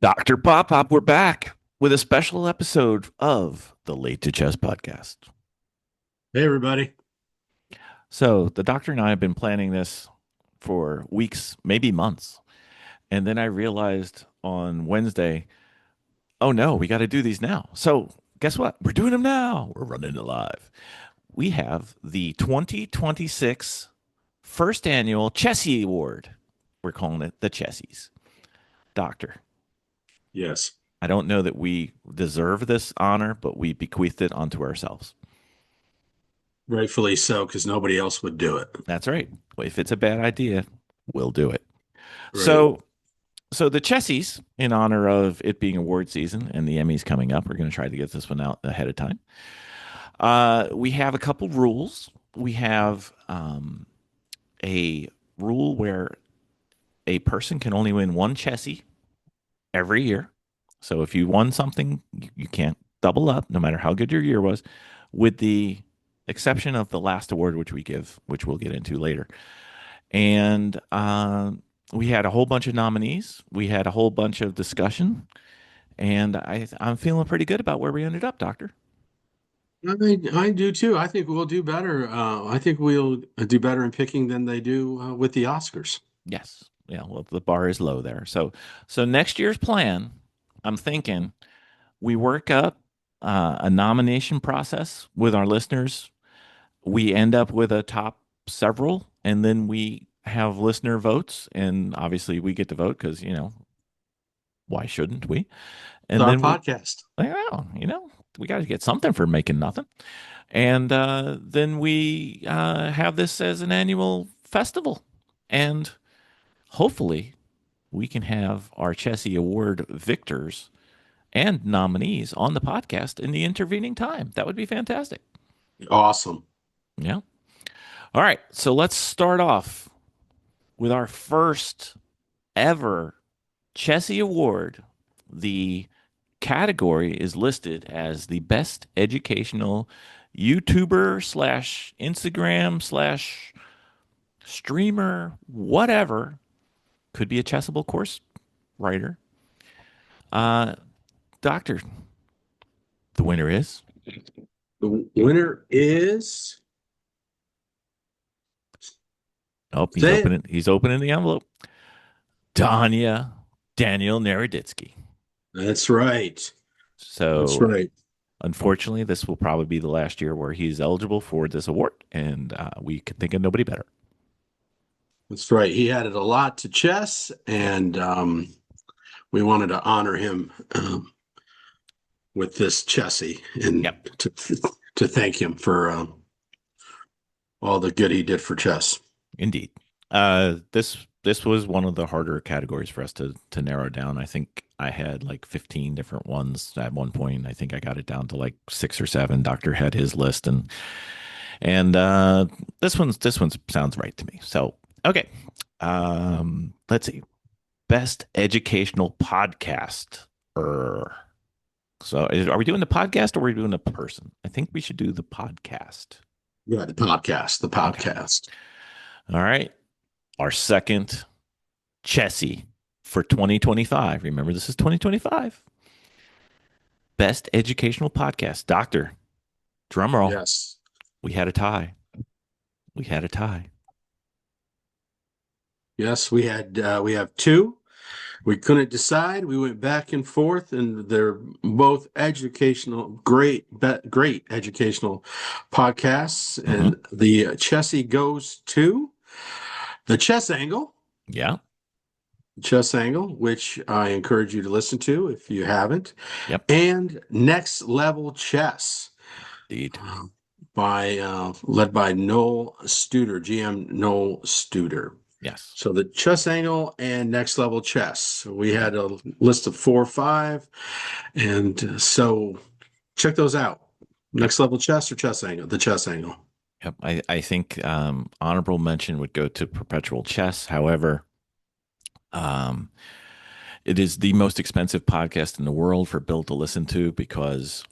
Dr. Pop Pop, we're back with a special episode of the Late2Chess podcast. Hey, everybody. So, the doctor and I have been planning this for weeks, maybe months. And then I realized on Wednesday, oh no, we got to do these now. So, guess what? We're doing them now. We're running it live. We have the 2026 first annual Chessy Award. We're calling it the Chessies. Doctor, Yes, I don't know that we deserve this honor, but we bequeathed it onto ourselves. rightfully so, because nobody else would do it. That's right. If it's a bad idea, we'll do it. Right. So the Chessies, in honor of it being award season and the Emmys coming up, we're going to try to get this one out ahead of time. We have a couple rules. We have a rule where a person can only win one Chessie every year. So if you won something, you can't double up, no matter how good your year was, with the exception of the last award, which we give, which we'll get into later. And we had a whole bunch of nominees. We had a whole bunch of discussion, and I'm feeling pretty good about where we ended up, Doctor. I do too. I think we'll do better. I think we'll do better in picking than they do with the Oscars. Yes, yeah. Well, the bar is low there. So next year's plan, I'm thinking we work up a nomination process with our listeners. We end up with a top several, and then we have listener votes, and obviously we get to vote because why shouldn't we? It's And our then podcast. we got to get something for making nothing. And then we have this as an annual festival. And hopefully we can have our Chessy Award victors and nominees on the podcast in the intervening time. That would be fantastic. Awesome. Yeah. All right. So let's start off with our first ever Chessy Award. The category is listed as the best educational YouTuber slash Instagram slash streamer, whatever. Could be a Chessable course writer. Uh, Doctor, the winner is. The winner is. Oh, he's Say it. opening. He's opening the envelope. Danya Daniel Naroditsky. That's right. That's So, right. unfortunately, this will probably be the last year where he's eligible for this award, and we can think of nobody better. That's right. He added a lot to chess, and we wanted to honor him with this Chessy and Yep, to thank him for all the good he did for chess. indeed. This was one of the harder categories for us to narrow down. I think I had like 15 different ones at one point. I think I got it down to like six or seven. Doctor had his list, and this one sounds right to me. So okay, let's see. Best educational podcast. So are we doing the podcast or are we doing the person? I think we should do the podcast. Yeah, the podcast, the Okay. podcast. All right. Our second Chessy for 2025. Remember, this is 2025. Best educational podcast. Doctor, drum roll. Yes. We had a tie. We had a tie. Yes, we have two. We couldn't decide. We went back and forth, and they're both educational, great educational podcasts. Hmm. And the Chessy goes to the Yeah. Chess Angle, which I encourage you to listen to if you haven't, Yep. and Next Level Chess. Indeed. By led by Noel Studer, GM Noel Studer. Yes. So the chess angle and next level chess. We Yep. had a list of 4 or 5, and so check those out. Yep. Next level chess or chess angle? The chess angle. Yep. I think honorable mention would go to Perpetual Chess. However, um, it is the most expensive podcast in the world for Bill to listen to because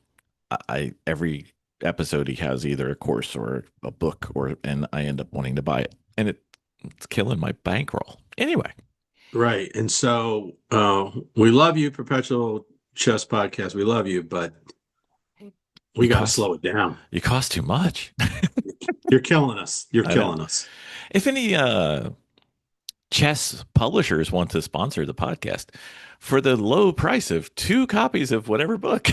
I every episode he has either a course or a book and I end up wanting to buy it and it's killing my bankroll. Anyway, Right. And so we love you, Perpetual Chess Podcast. We love you, but we You got to cost slow it down. you cost too much. You're killing us. You're I know. killing us. If any chess publishers want to sponsor the podcast for the low price of two copies of whatever book,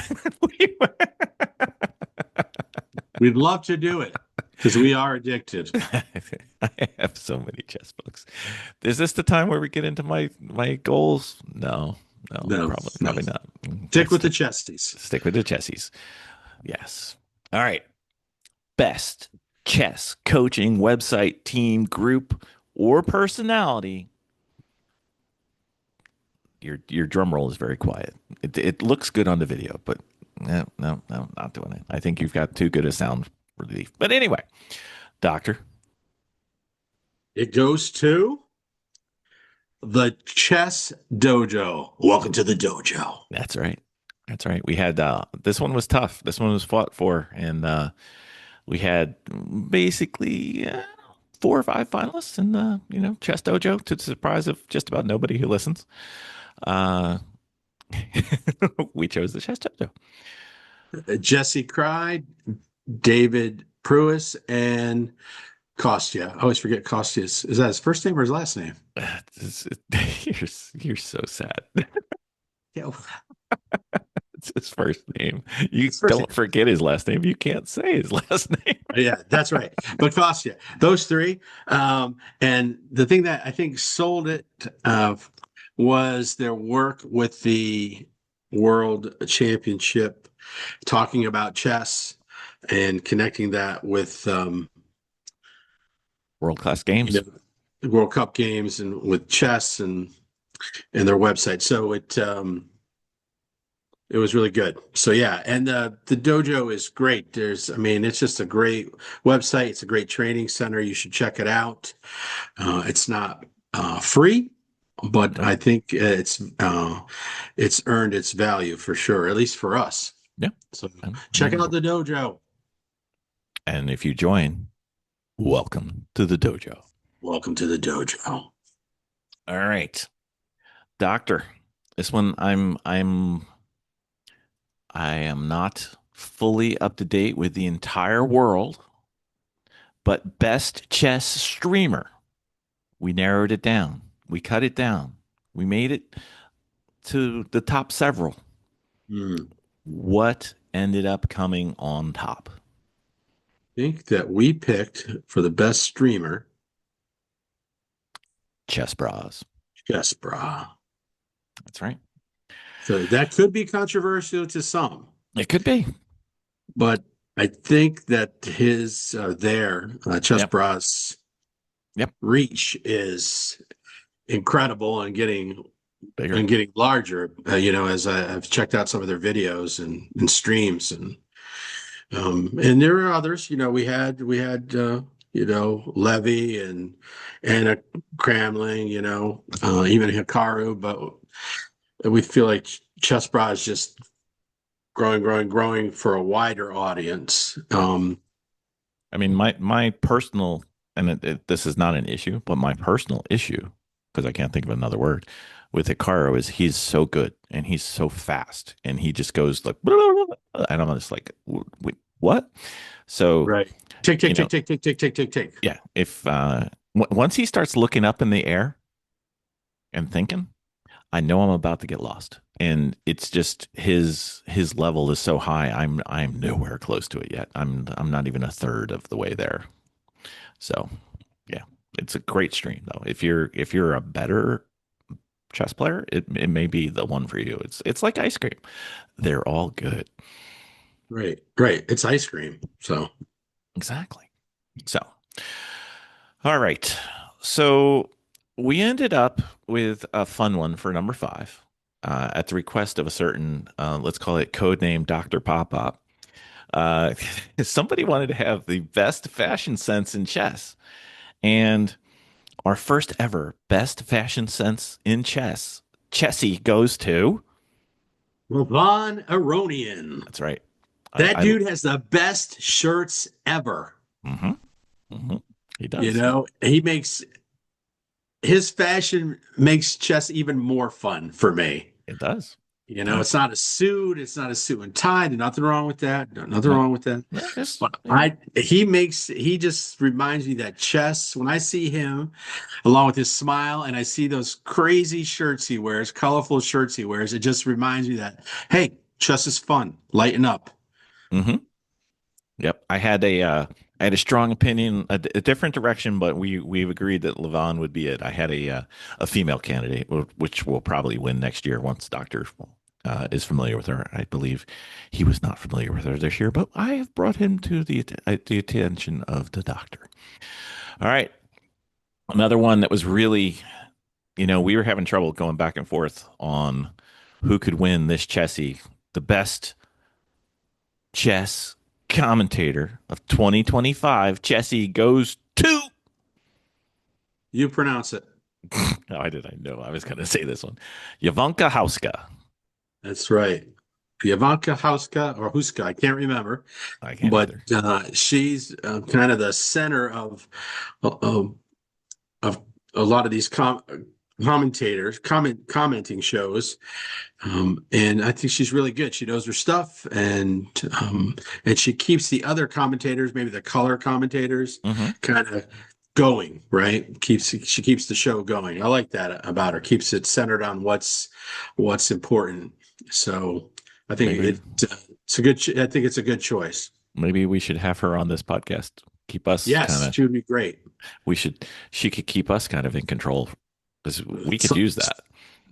We'd love to do it because we are addicted. I have so many chess books. Is this the time where we get into my goals? No, no, No, no. probably not. Stick Let's with the chesties. stick with the chessies. Yes. All right. Best chess coaching website, team, group, or personality. Your drum roll is very quiet. It looks good on the video, but no, not doing it. I think you've got too good a sound relief. But anyway, Doctor, It goes to the Chess Dojo. Welcome to the dojo. that's right. That's right. We had this one was tough. This one was fought for, and we had basically 4 or 5 finalists in the chess dojo to the surprise of just about nobody who listens. Uh, we chose the chess dojo. Jesse Cried, David Pruis, and Kostya. I always forget Kostya's. Is that his first name or his last name? You're you're so sad. Yeah, It's his first name. You his first name. don't forget his last name. You can't say his last name. Yeah, that's right. But Kostya, those three. And the thing that I think sold it was their work with the World Championship, talking about chess and connecting that with World class you games. know the World Cup games and with chess and their website. So it was really good. So yeah, and the dojo is great. I mean, it's just a great website. It's a great training center. You should check it out. It's not free, but Nope. I think it's earned its value for sure, at least for us. Yeah. So check And out the dojo. and if you join, welcome to the dojo. Welcome to the dojo. All right, Doctor. This one I am not fully up to date with the entire world, but best chess streamer. We narrowed it down. We cut it down. We made it to the top several. Hmm. What ended up coming on top? I think that we picked for the best streamer, Chess Bras. Chess Bra. That's right. So that could be controversial to some. It could be. But I think that his Chess Yep. Bras Yep. reach is incredible Bigger. and getting larger. As I've checked out some of their videos and streams, and there are others. We had Levy and Anna Cramling. Even Hikaru, but we feel like Chess Bras is just growing for a wider audience. I mean, my personal, and this is not an issue, but my personal issue, because I can't think of another word, with Hikaru is he's so good and he's so fast and he just goes like, and I'm just like, wait, what? So, Right. Tick, you tick, know, tick, tick, tick, tick, tick, tick, tick. yeah, if once he starts looking up in the air and thinking, I know I'm about to get lost. And it's just his level is so high. I'm nowhere close to it yet. I'm not even a third of the way there. So yeah, it's a great stream though. If you're a better chess player, it may be the one for you. It's like ice cream. They're all good. Right. Right. It's ice cream. So Exactly. So all right. So we ended up with a fun one for number 5. At the request of a certain, let's call it codename Dr. Pop Pop. Uh, somebody wanted to have the best fashion sense in chess. And our first ever best fashion sense in chess, Chessy goes to. Levon Aronian. That's right. That I dude has the best shirts ever. mm-hmm, mm-hmm, he You does. know, he makes his fashion makes chess even more fun for me. It does. You know, Uh, it's not a suit. It's not a suit and tie. There's nothing wrong with that. Nothing no, wrong with that. no, just But he just reminds me that chess, when I see him along with his smile and I see those crazy shirts he wears, colorful shirts he wears, it just reminds me that, hey, chess is fun. Lighten up. hmm Yep. I had a strong opinion, a different direction, but we've agreed that Levon would be it. I had a female candidate, which will probably win next year once Doctor is familiar with her. I believe he was not familiar with her this year, but I have brought him to the attention of the doctor. All right, another one that was really, we were having trouble going back and forth on who could win this Chessy, the best chess commentator of 2025. Chessy goes to. You pronounce it. How did I know I was going to say this one? Ivanka Hauska. That's right. Ivanka Hauska or Huska, I can't remember, I can't but either. she's kind of the center of of a lot of these commentators, commenting shows, and I think she's really good. She knows her stuff, and she keeps the other commentators, maybe the color commentators, Mm-hmm. kind of going, right? She keeps the show going. I like that about her. Keeps it centered on what's important. So I think Maybe it's a good. I think it's a good choice. maybe we should have her on this podcast. Keep us kind Yes, of. she would be great. We should. She could keep us kind of in control because we could So, use that.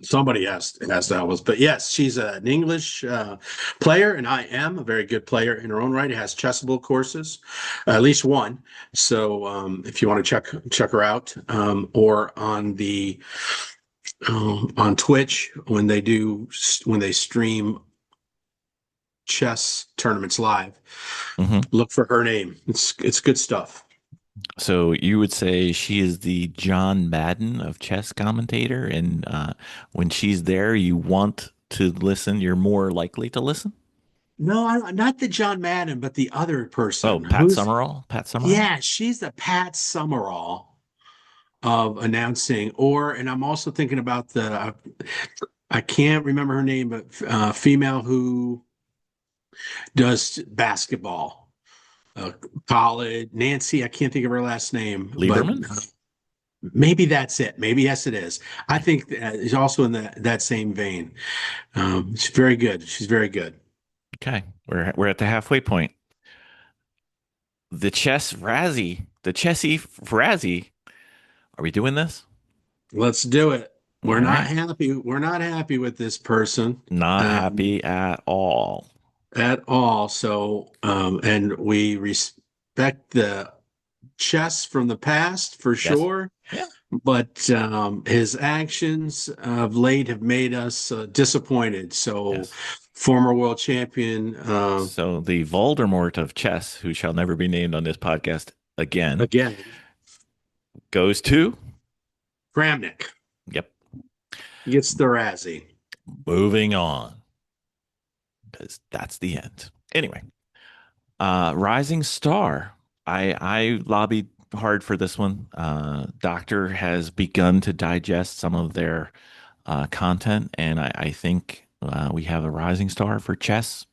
somebody has to help us, but yes, she's an English player, and I am a very good player in her own right. It has Chessable courses, at least one. So if you want to check her out, or on Twitch when they stream chess tournaments live, hmm look for her name. It's good stuff. So you would say she is the John Madden of chess commentator, and when she's there, you want to listen. You're more likely to listen. No, not the John Madden, but the other Oh, person Pat who's Summerall. Pat Summerall. yeah, she's the Pat Summerall of announcing. Or, and I'm also thinking about I can't remember her name, but female who does basketball, uh, college, Nancy. I can't think of her last name, but Lieberman. maybe that's it. Maybe yes, it is. I think it's also in that same vein. She's very good. She's very good. Okay, we're at the halfway point. The Chessy Razzie. Are we doing this? Let's do it. All right. We're not happy with this person. Not Um, happy at all. at all. So, and we respect the chess from the past for Yes. sure, Yeah. but his actions of late have made us disappointed. So, Yes. former world champion, So the Voldemort of chess, who shall never be named on this podcast again, again, goes to. Kramnik Yep. gets the Razzie. Moving on, because that's the end. Anyway, Rising Star. I lobbied hard for this one. Doctor has begun to digest some of their content, and I think we have a Rising Star for chess.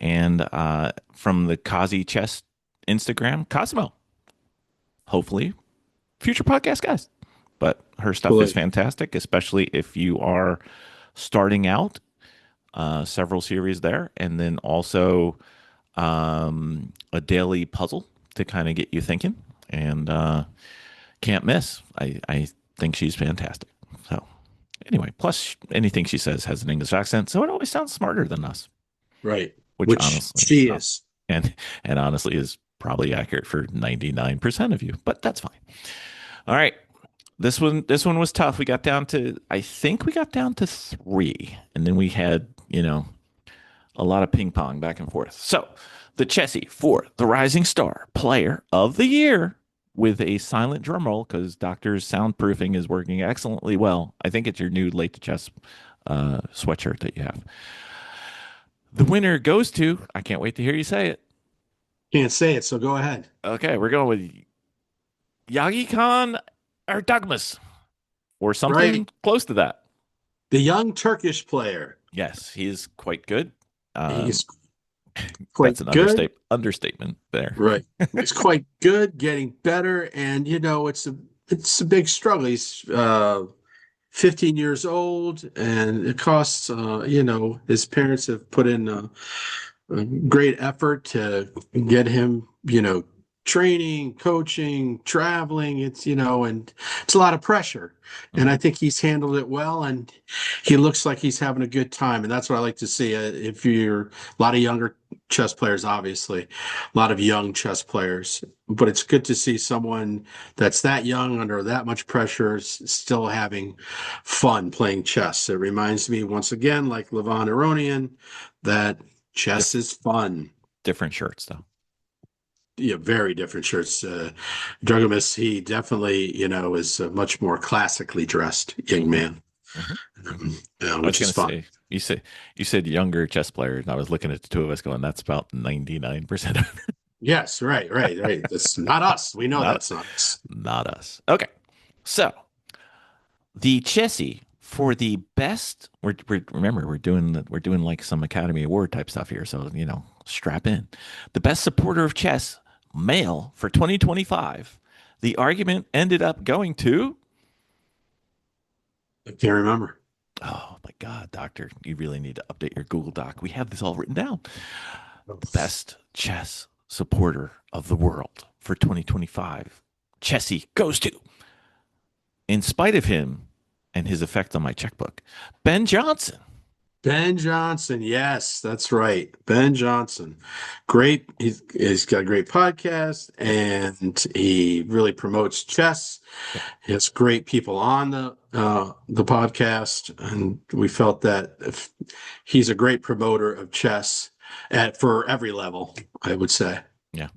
And from the Kazi Chess Instagram, Cosmo. Hopefully, future podcast guys. But her stuff is Absolutely. fantastic, especially if you are starting out. Several series there, and then also a daily puzzle to kind of get you thinking. And can't miss. I think she's fantastic. So anyway, plus anything she says has an English accent, so it always sounds smarter than us, Right. which Which honestly, she is. and and honestly is probably accurate for 99% of you, but that's fine. All right. This one was tough. I think we got down to three, and then we had, a lot of ping pong back and forth. So the Chessy for the Rising Star Player of the Year with a silent drum roll because Doctor's soundproofing is working excellently well. I think it's your new Late2Chess sweatshirt that you have. The winner goes to, I can't wait to hear you say it. Can't say it, so go ahead. Okay, we're going with Yagi Khan or Douglas. or something Right. close to that. The young Turkish player. Yes, he is quite good. Um, He's quite that's an good. understatement there. Right. He's quite good, getting better, and it's a big struggle. He's 15 years old, and it costs his parents have put in a great effort to get him, training, coaching, traveling. And it's a lot of pressure. And Mhm. I think he's handled it well, and he looks like he's having a good time. And that's what I like to see. If you're a lot of younger chess players, obviously, a lot of young chess players, but it's good to see someone that's that young under that much pressure still having fun playing chess. It reminds me once again, like Levon Aronian, that chess Diff- is fun. different shirts though. Yeah, very different shirts. Drugamus, he definitely, is a much more classically dressed young Hmm. man, Hmm. I was which is gonna fun. say you said younger chess players, and I was looking at the two of us going, that's about 99% of Yes, right, right, right. That's not us. We know not that's not us. not us. Okay, so the Chessy for the best. Remember we're doing like some Academy Award type stuff here, so strap in. The best supporter of chess male for 2025. The argument ended up going to. I can't remember. Oh my God, Doctor, you really need to update your Google Doc. We have this all written down. The best chess supporter of the world for 2025. Chessy goes to, in spite of him and his effect on my checkbook, Ben Johnson. Ben Johnson, yes, that's right. Ben Johnson. Great. He's got a great podcast Yep. and he really promotes chess. Yep. He has great people on the podcast, and we felt that if he's a great promoter of chess for every level, I would say. Yeah.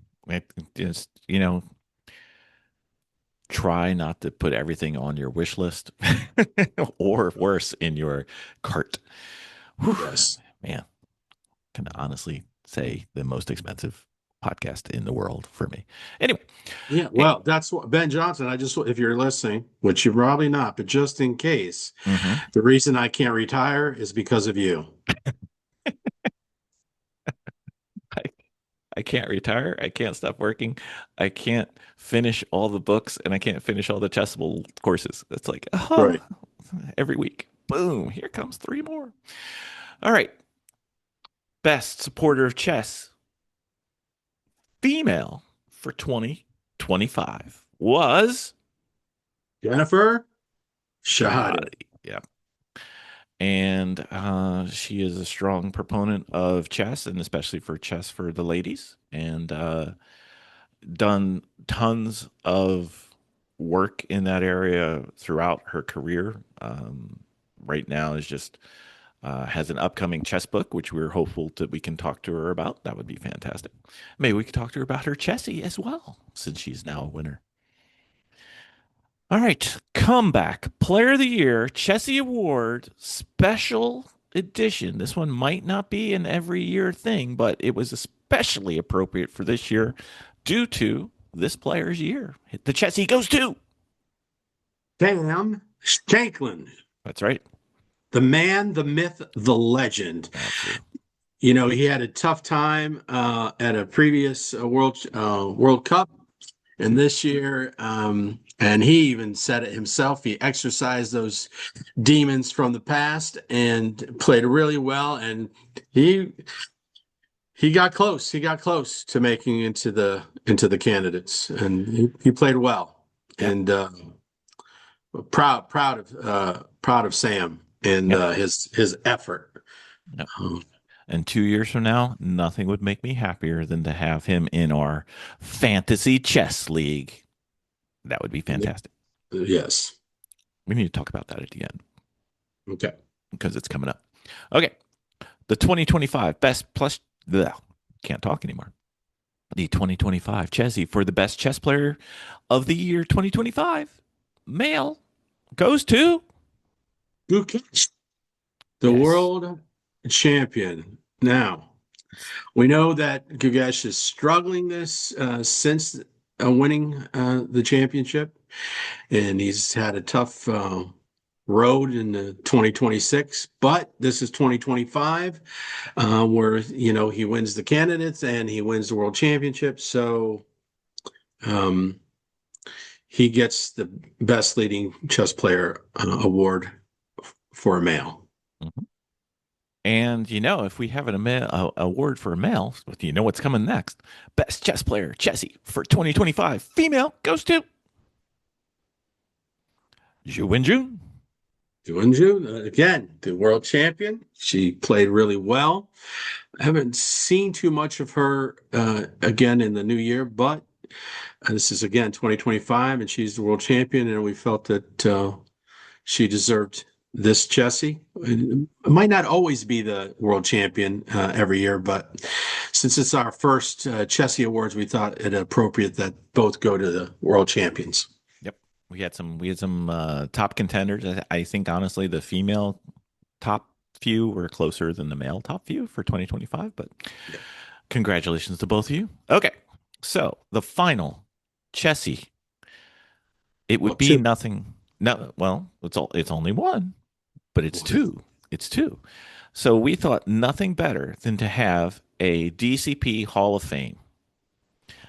Just, try not to put everything on your wish list or worse in your cart. Whew, Yes. man, can honestly say the most expensive podcast in the world for me. Anyway, Yeah, eh, well, that's what Ben Johnson. If you're listening, which you're probably not, but just in case, mhm. the reason I can't retire is because of you. I, I can't retire. I can't stop working. I can't finish all the books and I can't finish all the Chessable courses. It's like, oh, Right. every week, boom, here comes three more. All right. Best supporter of chess female for 2025 was Jennifer Shahade. Shahadi. Yeah. And she is a strong proponent of chess and especially for chess for the ladies and done tons of work in that area throughout her career. Right now is just has an upcoming chess book, which we're hopeful that we can talk to her about. That would be fantastic. Maybe we could talk to her about her Chessy as well, since she's now a winner. All right, comeback player of the year, Chessy Award special edition. This one might not be an every year thing, but it was especially appropriate for this year due to this player's year. The Chessy goes to. Sam Shanklin, That's right. the man, the myth, the legend. Absolutely. He had a tough time at a previous World Cup, and this year, and he even said it himself. He exercised those demons from the past and played really well. And he he got close. He got close to making into the candidates, and he played well. Yep. And proud of Sam and Yep. his effort. Yep. Um, And 2 years from now, nothing would make me happier than to have him in our fantasy chess league. That would be fantastic. yes. We need to talk about that at the end Okay. because it's coming up. Okay. The 2025 best plus, bleh, can't talk anymore. The 2025 Chessy for the best chess player of the year 2025 male goes to. Gukesh, the Yes. world champion. Now we know that Gugesh is struggling this since winning the championship, and he's had a tough road in the 2026. But this is 2025, where he wins the candidates and he wins the world championship. So um, he gets the best leading chess player award for a male. Mhm. And if we have a award for a male, you know what's coming next. Best chess player, Chessy, for 2025. Female goes to Zhu Wenjun. Junju, again, the world champion. She played really well. I haven't seen too much of her again in the new year, but this is again 2025, and she's the world champion, and we felt that she deserved this Chessy. It might not always be the world champion every year, but since it's our first Chessy Awards, we thought it appropriate that both go to the world champions. Yep. We had some top contenders. I think honestly the female top few were closer than the male top few for 2025, but Yeah. congratulations to both of you. Okay. So the final Chessy, it Well, would be two. nothing. No, well, it's only one, but it's two. It's two. So we thought nothing better than to have a DCP Hall of Fame.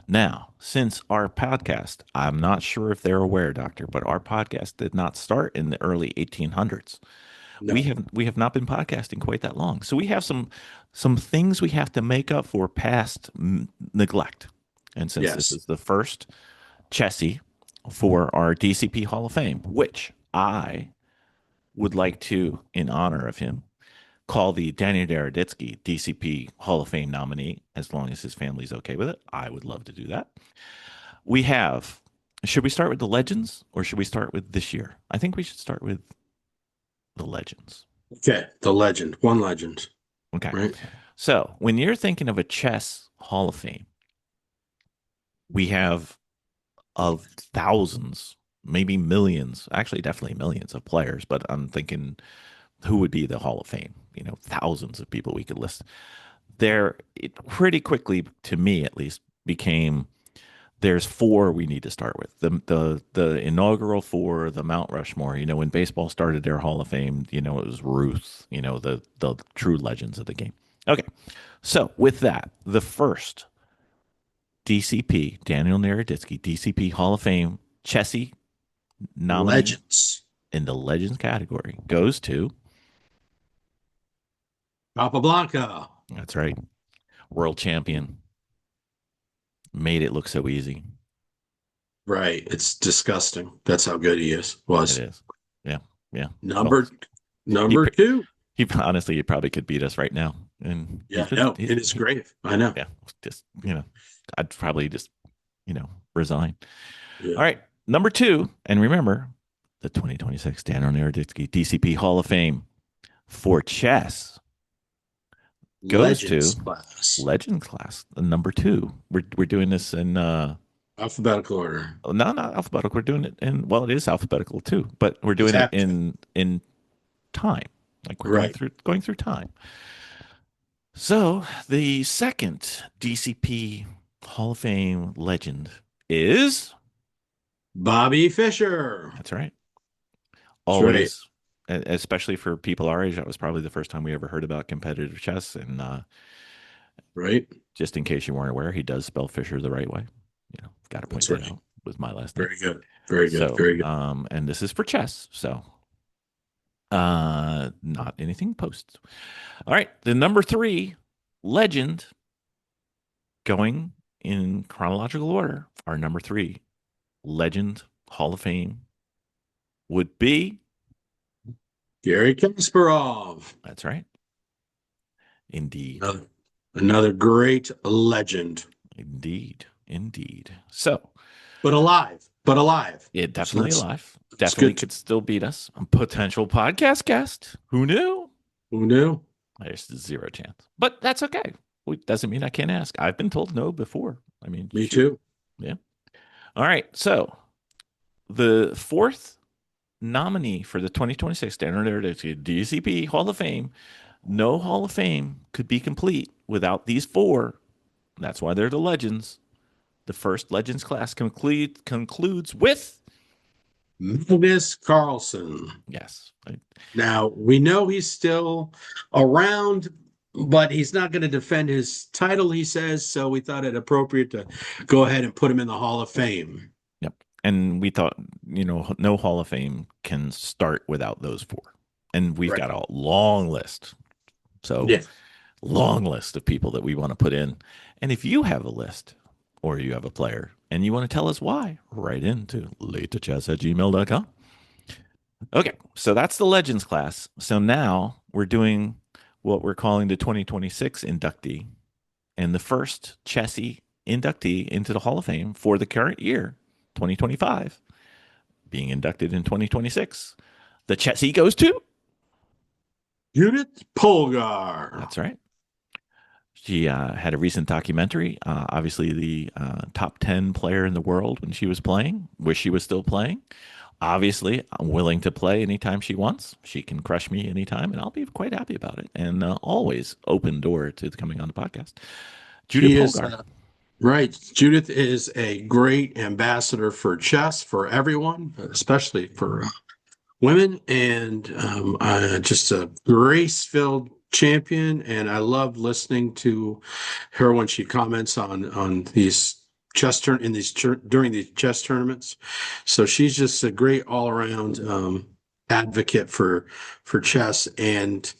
Now, since our podcast, I'm not sure if they're aware, Doctor, but our podcast did not start in the early 1800s. We No. have not been podcasting quite that long, so we have some things we have to make up for past neglect. And since this Yes. is the first Chessy for our DCP Hall of Fame, which I would like to, in honor of him, call the Daniel Naroditsky DCP Hall of Fame nominee, as long as his family's okay with it. I would love to do that. We have, should we start with the legends or should we start with this year? I think we should start with the legends. Okay. The legend. One legend. Okay. Right. So when you're thinking of a chess Hall of Fame, we have of thousands, maybe millions, actually, definitely millions of players, but I'm thinking who would be the Hall of Fame? Thousands of people we could list. It pretty quickly, to me at least, became there's four we need to start with. The inaugural four, the Mount Rushmore. When baseball started their Hall of Fame, it was Ruth. The true legends of the game. Okay, so with that, the first DCP Daniel Naroditsky DCP Hall of Fame Chessy nominee Legends. in the legends category goes to. Capablanca. That's right, world champion. Made it look so easy. Right. It's disgusting. That's how good he is. It Was. is. Yeah, yeah. Well, Number he number two. he honestly he probably could beat us right now, and Yeah, no, in his grave. I know. yeah, just I'd probably just resign. Yeah. All right, number two, and remember the 2026 Daniel Naroditsky DCP Hall of Fame for chess goes Legends to class. legend class, the number two. We're doing this in Alphabetical order. no, not alphabetical. We're doing it in, well, it is alphabetical too, but we're It's doing it happening. in time. Like we're going Right. through time. So the second DCP Hall of Fame legend is, Bobby Fischer. that's right. That's right. Always, especially for people our age, that was probably the first time we ever heard about competitive chess. And Right. just in case you weren't aware, he does spell Fisher the right way. Got to point That's that right. out with my last name. Very good. Very good. So, Very good. and this is for chess. So, not anything post. All right. The number three legend, going in chronological order, our number three legend Hall of Fame would be, Gary Kasparov. that's right. Indeed. Another great legend. Indeed. Indeed. So But alive. But alive. it So definitely that's alive. it's Definitely good. could still beat us. A potential podcast guest. Who knew? Who knew? There's zero chance. But that's okay. It doesn't mean I can't ask. I've been told no before. I mean, Me shoot. too. Yeah. All right. So the fourth nominee for the 2026 Standard DCP Hall of Fame. No Hall of Fame could be complete without these four. That's why they're the legends. The first Legends class concludes with Magnus Carlsen. yes. Now, we know he's still around, but he's not going to defend his title, he says. So we thought it appropriate to go ahead and put him in the Hall of Fame. Yep. And we thought, no Hall of Fame can start without those four. And we've Right. got a long list. So, Yeah. long list of people that we want to put in. And if you have a list or you have a player and you want to tell us why, write into late2chess@gmail.com. Okay. So that's the Legends class. So now we're doing what we're calling the 2026 inductee and the first Chessy inductee into the Hall of Fame for the current year, 2025, being inducted in 2026. The Chessy goes to. Judith Polgar. That's right. She had a recent documentary, obviously the top 10 player in the world when she was playing. Wish she was still playing. Obviously, I'm willing to play anytime she wants. She can crush me anytime, and I'll be quite happy about it. And always open door to coming on the podcast. Judith She is Polgar. right. Judith is a great ambassador for chess for everyone, especially for women, and just a grace-filled champion. And I love listening to her when she comments on these during these chess tournaments. So she's just a great all-around advocate for chess, and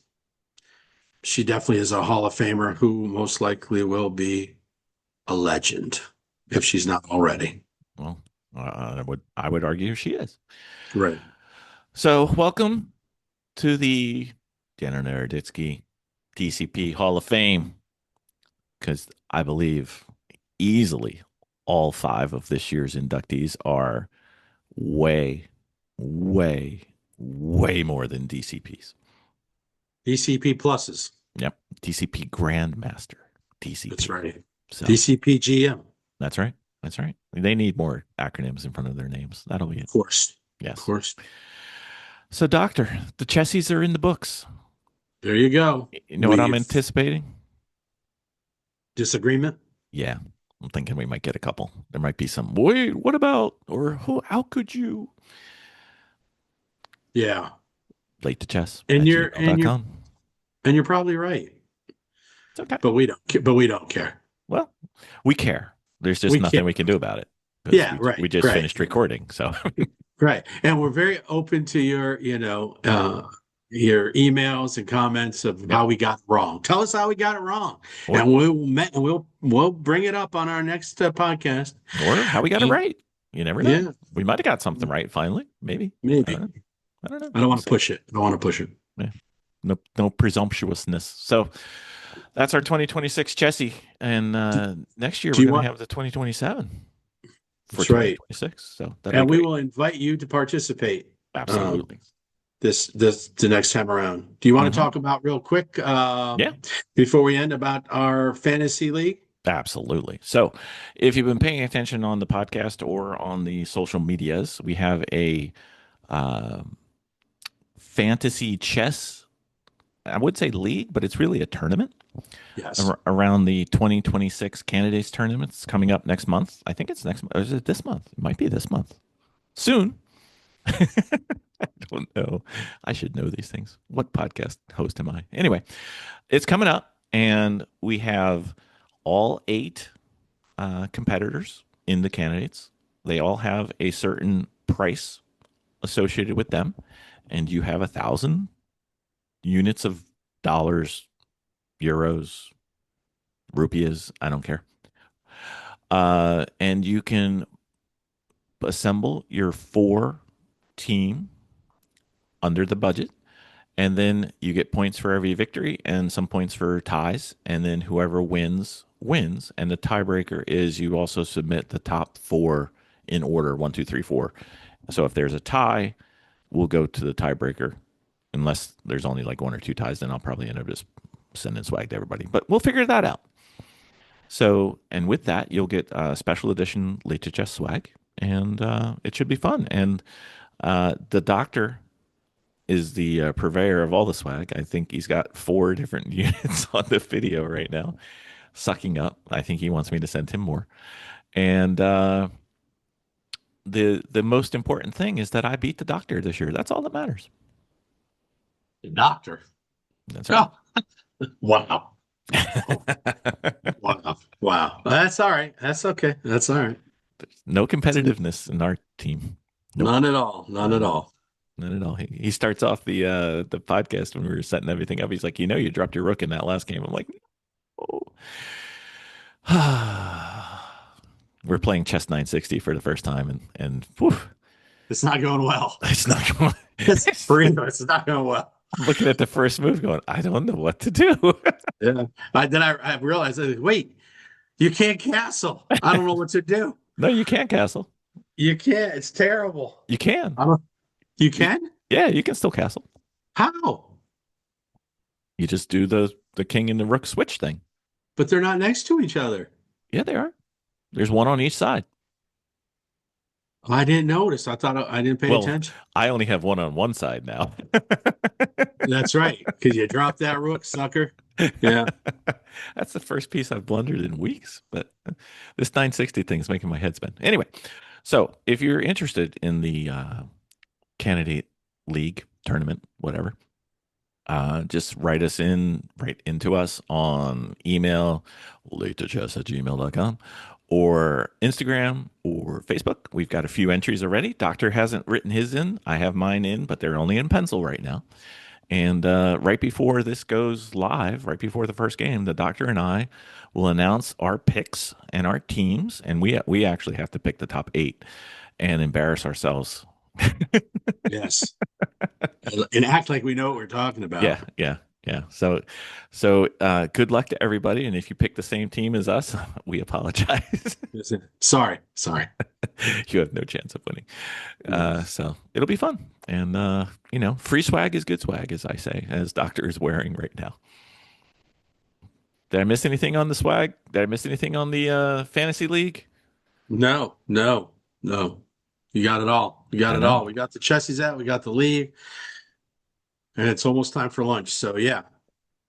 she definitely is a Hall of Famer who most likely will be a legend if Yep. she's not already. Well, I would argue she is. Right. So, welcome to the Danner Naroditsky DCP Hall of Fame, because I believe easily all five of this year's inductees are way, way, way more than DCPs. DCP pluses. Yep, DCP Grandmaster, DCP. That's right. So DCP GM. that's right. That's right. They need more acronyms in front of their names. That'll be it. Of course. Yes. Of course. So, Doctor, the Chessies are in the books. There you go. You know what I'm We've anticipating? disagreement. Yeah, I'm thinking we might get a couple. There might be some. Wait, what about? Or who? How could you? Yeah. Late to chess And at you're and you're gmail.com. and you're probably right. It's okay. But we don't care. Well, we care. There's just We nothing care. we can do about it. 'Cause Yeah, we right. just Right. finished recording. So, Right. And we're very open to your emails and comments of yep. how we got it wrong. Tell us how we got it wrong, Or, and we'll bring it up on our next podcast. or how we got it right. You never know. Yeah, We might have got something right finally. Maybe. maybe. I don't know. I don't want to push it. I don't want to push it. Yeah. No presumptuousness. So that's our 2026 Chessy. And next year Do we're you going want? to have the 2027 for That's right. 2026. So And we great. will invite you to participate. Absolutely. The next time around. Do you want Mhm. to talk about real quick Yeah. before we end about our fantasy league? Absolutely. So, if you've been paying attention on the podcast or on the social medias, we have a uh, fantasy chess, I would say league, but it's really a tournament Yes. around the 2026 candidates tournaments coming up next month. I think it's next month. Or is it this month? It might be this month. Soon. I don't know. I should know these things. What podcast host am I? Anyway, it's coming up, and we have all 8 competitors in the candidates. They all have a certain price associated with them, and you have 1,000 units of dollars, euros, rupees. I don't care. And you can assemble your 4 team under the budget, and then you get points for every victory and some points for ties, and then whoever wins wins. And the tiebreaker is you also submit the top 4 in order 1, 2, 3, 4. So if there's a tie, we'll go to the tiebreaker. Unless there's only like 1 or 2 ties, then I'll probably end up just sending swag to everybody. But we'll figure that out. So, and with that, you'll get a special edition Late2Chess swag, and it should be fun. And the doctor is the purveyor of all the swag. I think he's got 4 different units on the video right now, sucking up. I think he wants me to send him more. And the most important thing is that I beat the doctor this year. That's all that matters. The doctor. That's right. Oh, wow. Wow. Wow. That's all right. That's okay. That's all right. No competitiveness in our team. Nope. None at all. None at None. all. None at all. He starts off the podcast when we were setting everything up. He's like, you dropped your rook in that last game. I'm like, oh. We're playing chess 960 for the first time, and whew, It's not going well. it's not going. It's for real. It's not going well. I'm looking at the first move, going, I don't know what to do. Yeah. Then I realized, wait, you can't castle. I don't know what to do. No, you can't castle. You can't. It's terrible. You can. I don't. You You, can? yeah, you can still castle. How? You just do the king and the rook switch thing. But they're not next to each other. Yeah, they are. There's one on each side. I didn't notice. I thought I didn't pay Well, attention. I only have one on one side now. That's right. Because you dropped that rook, sucker. Yeah. That's the first piece I've blundered in weeks. But this 960 thing is making my head spin. Anyway, so if you're interested in the candidate league tournament, whatever, just write into us on email, late2chess@gmail.com, or Instagram or Facebook. We've got a few entries already. Doctor hasn't written his in. I have mine in, but they're only in pencil right now. And right before this goes live, right before the first game, the doctor and I will announce our picks and our teams, and we actually have to pick the top 8 and embarrass ourselves. Yes. And act like we know what we're talking about. Yeah, yeah, yeah. Good luck to everybody. And if you pick the same team as us, we apologize. Listen, sorry. Sorry. You have no chance of winning. Yeah. So it'll be fun. And free swag is good swag, as I say, as Doctor is wearing right now. Did I miss anything on the swag? Did I miss anything on the fantasy league? No, no, no. You got it all. You got I it know. all. We got the Chessies out. We got the league. And it's almost time for lunch. So, yeah.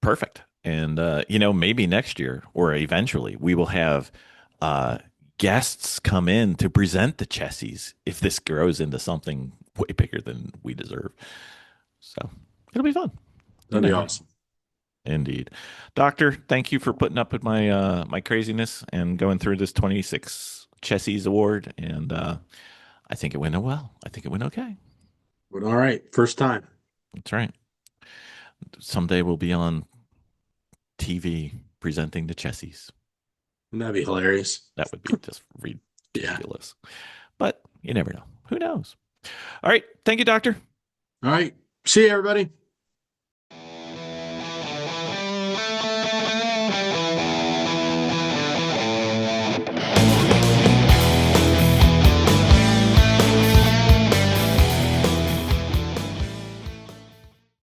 Perfect. And maybe next year or eventually we will have uh, guests come in to present the Chessies if this grows into something way bigger than we deserve. So it'll be fun. You That'd be never know. awesome. Indeed. Doctor, thank you for putting up with my craziness and going through this 26 Chessies award. And I think it went well. I think it went okay. But all right. First time. That's right. Someday we'll be on TV presenting the Chessies. That'd be hilarious. That would be just Yeah. ridiculous. But you never know. Who knows? All right. Thank you, Doctor. All right. See you, everybody.